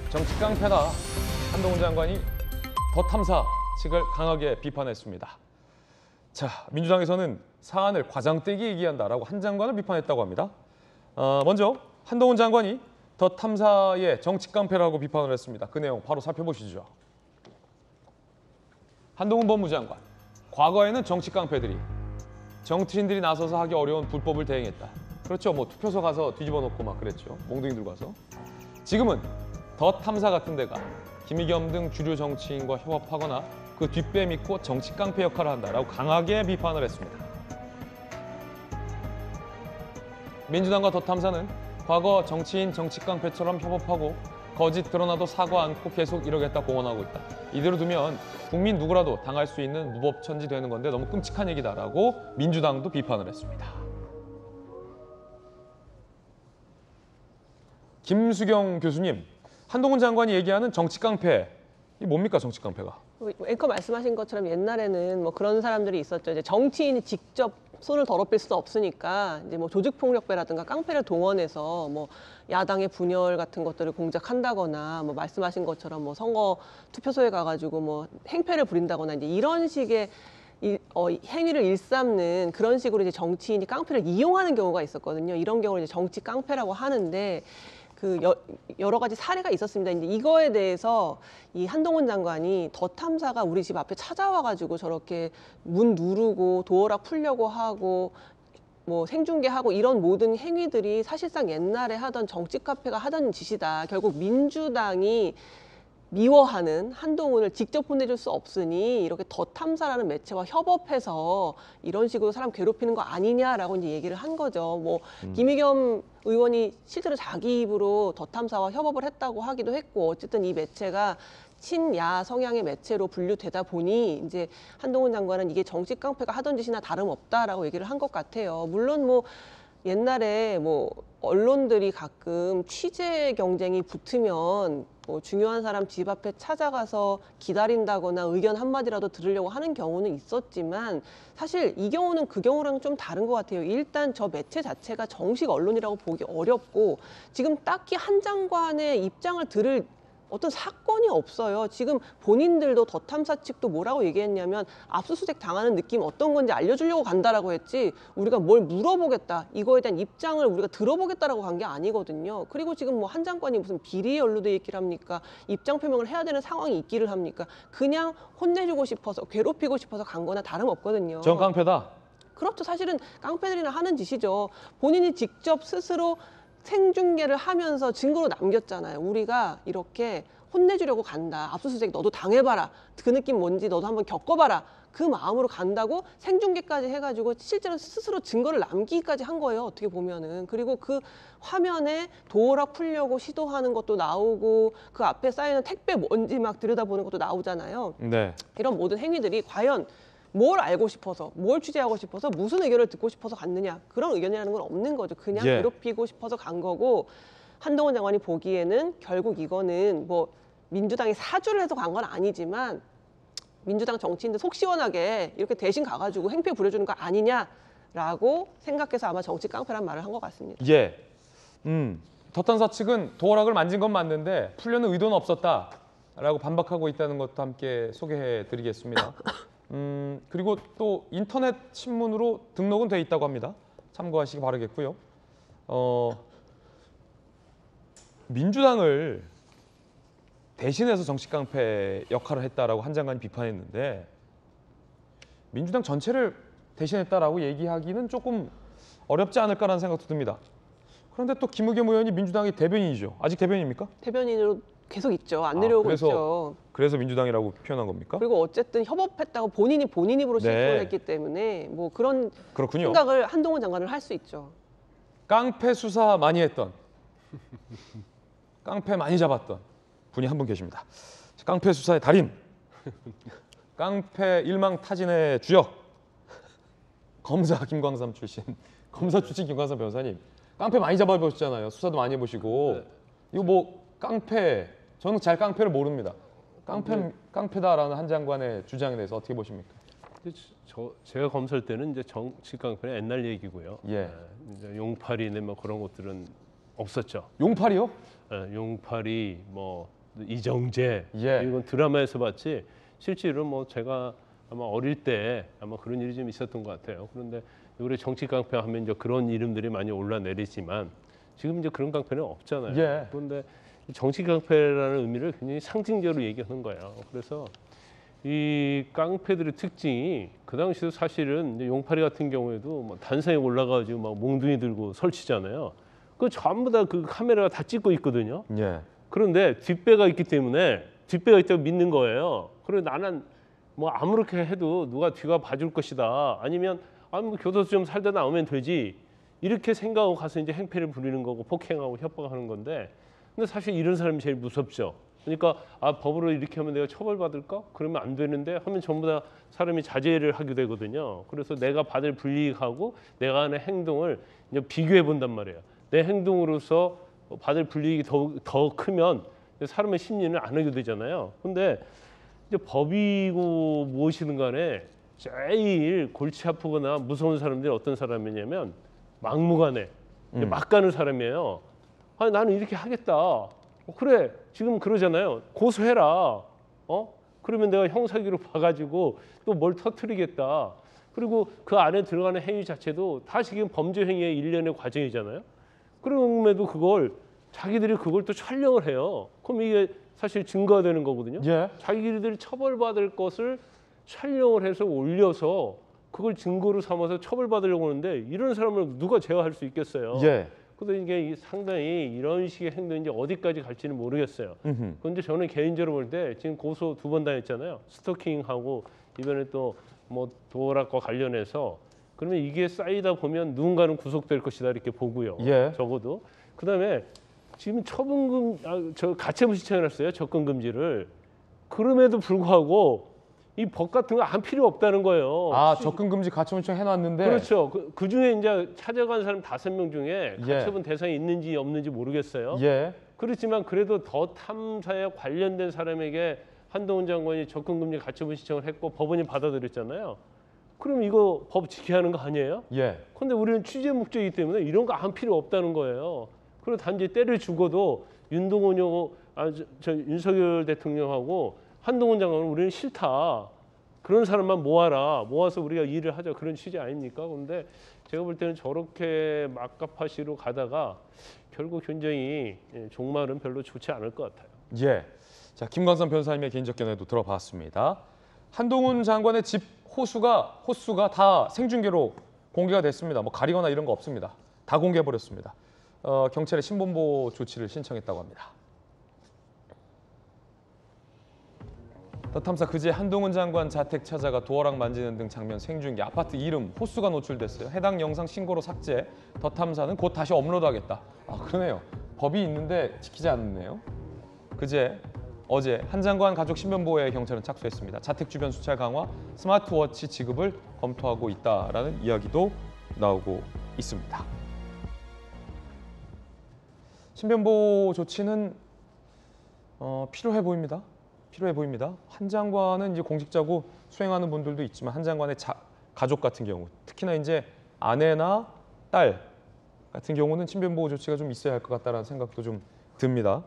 정치 깡패다. 한동훈 장관이 더 탐사 측을 강하게 비판했습니다. 자, 민주당에서는 사안을 과장되게 얘기한다라고 한 장관을 비판했다고 합니다. 먼저 한동훈 장관이 더 탐사의 정치 깡패라고 비판을 했습니다. 그 내용 바로 살펴보시죠. 한동훈 법무장관, 과거에는 정치 깡패들이 정치인들이 나서서 하기 어려운 불법을 대행했다. 그렇죠. 뭐 투표소 가서 뒤집어 놓고 막 그랬죠. 몽둥이 들고 가서. 지금은 더 탐사 같은 데가 김의겸 등 주류 정치인과 협업하거나 그 뒷배 믿고 정치 깡패 역할을 한다라고 강하게 비판을 했습니다. 민주당과 더 탐사는 과거 정치인 정치 깡패처럼 협업하고 거짓 드러나도 사과 않고 계속 이러겠다 공언하고 있다. 이대로 두면 국민 누구라도 당할 수 있는 무법천지 되는 건데 너무 끔찍한 얘기다라고 민주당도 비판을 했습니다. 김수경 교수님, 한동훈 장관이 얘기하는 정치 깡패, 이 뭡니까 정치 깡패가? 앵커 말씀하신 것처럼 옛날에는 뭐 그런 사람들이 있었죠. 이제 정치인이 직접 손을 더럽힐 수 없으니까 이제 뭐 조직폭력배라든가 깡패를 동원해서 뭐 야당의 분열 같은 것들을 공작한다거나 뭐 말씀하신 것처럼 뭐 선거 투표소에 가가지고 뭐 행패를 부린다거나 이제 이런 식의 행위를 일삼는 그런 식으로 이제 정치인이 깡패를 이용하는 경우가 있었거든요. 이런 경우를 이제 정치 깡패라고 하는데. 여러 가지 사례가 있었습니다. 이제 이거에 대해서 이 한동훈 장관이 더 탐사가 우리 집 앞에 찾아와가지고 저렇게 문 누르고 도어락 풀려고 하고 뭐 생중계하고 이런 모든 행위들이 사실상 옛날에 하던 정치 카페가 하던 짓이다. 결국 민주당이 미워하는 한동훈을 직접 혼내줄 수 없으니 이렇게 더 탐사라는 매체와 협업해서 이런 식으로 사람 괴롭히는 거 아니냐라고 이제 얘기를 한 거죠. 뭐 김의겸 의원이 실제로 자기 입으로 더 탐사와 협업을 했다고 하기도 했고 어쨌든 이 매체가 친야 성향의 매체로 분류되다 보니 이제 한동훈 장관은 이게 정치 깡패가 하던 짓이나 다름없다라고 얘기를 한 것 같아요. 물론 뭐 옛날에 뭐 언론들이 가끔 취재 경쟁이 붙으면 뭐 중요한 사람 집 앞에 찾아가서 기다린다거나 의견 한마디라도 들으려고 하는 경우는 있었지만 사실 이 경우는 그 경우랑 좀 다른 것 같아요. 일단 저 매체 자체가 정식 언론이라고 보기 어렵고 지금 딱히 한 장관의 입장을 들을 어떤 사건이 없어요. 지금 본인들도 더 탐사 측도 뭐라고 얘기했냐면 압수수색 당하는 느낌 어떤 건지 알려주려고 간다라고 했지 우리가 뭘 물어보겠다 이거에 대한 입장을 우리가 들어보겠다라고 간 게 아니거든요. 그리고 지금 뭐 한 장관이 무슨 비리에 연루돼 있기를 합니까? 입장 표명을 해야 되는 상황이 있기를 합니까? 그냥 혼내주고 싶어서 괴롭히고 싶어서 간 거나 다름없거든요. 전 깡패다. 그렇죠. 사실은 깡패들이나 하는 짓이죠. 본인이 직접 스스로 생중계를 하면서 증거로 남겼잖아요. 우리가 이렇게 혼내주려고 간다. 압수수색 너도 당해봐라. 그 느낌 뭔지 너도 한번 겪어봐라. 그 마음으로 간다고 생중계까지 해가지고 실제로 스스로 증거를 남기기까지 한 거예요. 어떻게 보면은. 그리고 그 화면에 도어락 풀려고 시도하는 것도 나오고 그 앞에 쌓이는 택배 뭔지 막 들여다보는 것도 나오잖아요. 네. 이런 모든 행위들이 과연 뭘 알고 싶어서, 뭘 취재하고 싶어서, 무슨 의견을 듣고 싶어서 갔느냐. 그런 의견이라는 건 없는 거죠. 그냥 괴롭히고 싶어서 간 거고 한동훈 장관이 보기에는 결국 이거는 뭐 민주당이 사주를 해서 간 건 아니지만 민주당 정치인들 속 시원하게 이렇게 대신 가가지고 행패 부려주는 거 아니냐라고 생각해서 아마 정치 깡패란 말을 한 것 같습니다. 예. 더 탐사 측은 도어락을 만진 건 맞는데 풀려는 의도는 없었다라고 반박하고 있다는 것도 함께 소개해드리겠습니다. 그리고 또 인터넷 신문으로 등록은 돼 있다고 합니다. 참고하시기 바라겠고요. 민주당을 대신해서 정치 깡패 역할을 했다라고 한 장관이 비판했는데 민주당 전체를 대신했다라고 얘기하기는 조금 어렵지 않을까라는 생각도 듭니다. 그런데 또 김의겸 의원이 민주당의 대변인이죠. 아직 대변인입니까? 대변인으로 계속 있죠. 안 내려오고 있죠. 그래서 민주당이라고 표현한 겁니까? 그리고 어쨌든 협업했다고 본인 입으로 신고를 했기 때문에 뭐 그런 그렇군요. 생각을 한동훈 장관을 할 수 있죠. 깡패 수사 많이 했던, 깡패 많이 잡았던 분이 한 분 계십니다. 깡패 수사의 달인, 깡패 일망타진의 주역, 검사 김광삼 출신, 검사 출신 김광삼 변호사님. 깡패 많이 잡아보셨잖아요. 수사도 많이 해보시고. 네. 이거 뭐 깡패, 저는 잘 깡패를 모릅니다. 깡패다라는 한 장관의 주장에 대해서 어떻게 보십니까? 제가 검사할 때는 이제 정치 깡패는 옛날 얘기고요. 예. 이제 용팔이나 뭐 그런 것들은 없었죠. 용팔이요? 용팔이, 뭐 이정재 예. 이건 드라마에서 봤지 실제로 뭐 제가 아마 어릴 때 아마 그런 일이 좀 있었던 것 같아요. 그런데 우리 정치 깡패 하면 이제 그런 이름들이 많이 올라내리지만 지금 이제 그런 깡패는 없잖아요. 예. 그런데 정치 깡패라는 의미를 굉장히 상징적으로 얘기하는 거예요. 그래서 이 깡패들의 특징이 그 당시도 사실은 이제 용팔이 같은 경우에도 뭐 단상에 올라가지고 막 몽둥이 들고 설치잖아요. 그 전부 다 그 카메라가 다 찍고 있거든요. 예. 그런데 뒷배가 있기 때문에 뒷배가 있다고 믿는 거예요. 그리고 나는 뭐 아무렇게 해도 누가 뒤가 봐줄 것이다. 아니면 뭐 교도소 좀 살다 나오면 되지. 이렇게 생각하고 가서 이제 행패를 부리는 거고 폭행하고 협박하는 건데, 근데 사실 이런 사람이 제일 무섭죠. 그러니까 법으로 이렇게 하면 내가 처벌받을까? 그러면 안 되는데 하면 전부 다 사람이 자제를 하게 되거든요. 그래서 내가 받을 불이익하고 내가 하는 행동을 이제 비교해 본단 말이에요. 내 행동으로서 받을 불이익이 더 크면 사람의 심리는 안 하게 되잖아요. 근데 이제 법이고 무엇이든 간에 제일 골치 아프거나 무서운 사람들이 어떤 사람이냐면 막무가내 막 가는 사람이에요. 아니 나는 이렇게 하겠다. 그래 지금 그러잖아요. 고소해라. 그러면 내가 형사기로 봐가지고 또 뭘 터뜨리겠다. 그리고 그 안에 들어가는 행위 자체도 다 지금 범죄 행위의 일련의 과정이잖아요. 그럼에도 그걸 자기들이 그걸 또 촬영을 해요. 그럼 이게 사실 증거가 되는 거거든요. 예. 자기들이 처벌받을 것을 촬영을 해서 올려서 그걸 증거로 삼아서 처벌받으려고 하는데 이런 사람을 누가 제어할 수 있겠어요. 예. 그래서 이게 상당히 이런 식의 행동이 이제 어디까지 갈지는 모르겠어요. 그런데 저는 개인적으로 볼 때 지금 고소 2번 당했잖아요. 스토킹하고 이번에 또 뭐 도락과 관련해서 그러면 이게 쌓이다 보면 누군가는 구속될 것이다 이렇게 보고요. 예. 적어도 그다음에 지금 저 가처분 신청해놨어요. 접근 금지를. 그럼에도 불구하고 이 법 같은 거 안 필요 없다는 거예요. 접근 금지 가처분 신청 해놨는데. 그렇죠. 그 중에 이제 찾아간 사람 5명 중에 예. 가처분 대상이 있는지 없는지 모르겠어요. 예. 그렇지만 그래도 더 탐사에 관련된 사람에게 한동훈 장관이 접근 금지 가처분 신청을 했고 법원이 받아들였잖아요. 그럼 이거 법 지켜야 하는 거 아니에요? 예. 근데 우리는 취재 목적이기 때문에 이런 거 안 필요 없다는 거예요. 그리고 단지 때를 죽어도 윤석열 대통령하고 한동훈 장관은 우리는 싫다. 그런 사람만 모아서 우리가 일을 하자. 그런 취지 아닙니까? 그런데 제가 볼 때는 저렇게 막가파시로 가다가 결국 굉장히 종말은 별로 좋지 않을 것 같아요. 예. 자, 김광선 변호사님의 개인적 견해도 들어봤습니다. 한동훈 장관의 집 호수가 다 생중계로 공개가 됐습니다. 뭐 가리거나 이런 거 없습니다. 다 공개해 버렸습니다. 경찰에 신변보호 조치를 신청했다고 합니다. 더 탐사 그제 한동훈 장관 자택 찾아가 도어락 만지는 등 장면 생중계, 아파트 이름, 호수가 노출됐어요. 해당 영상 신고로 삭제, 더 탐사는 곧 다시 업로드하겠다. 그러네요. 법이 있는데 지키지 않네요. 어제 한 장관 가족 신변보호에 경찰은 착수했습니다. 자택 주변 수찰 강화, 스마트워치 지급을 검토하고 있다라는 이야기도 나오고 있습니다. 신변보호 조치는 필요해 보입니다. 한 장관은 이제 공직자고 수행하는 분들도 있지만 한 장관의 가족 같은 경우, 특히나 이제 아내나 딸 같은 경우는 신변보호 조치가 좀 있어야 할 것 같다라는 생각도 좀 듭니다.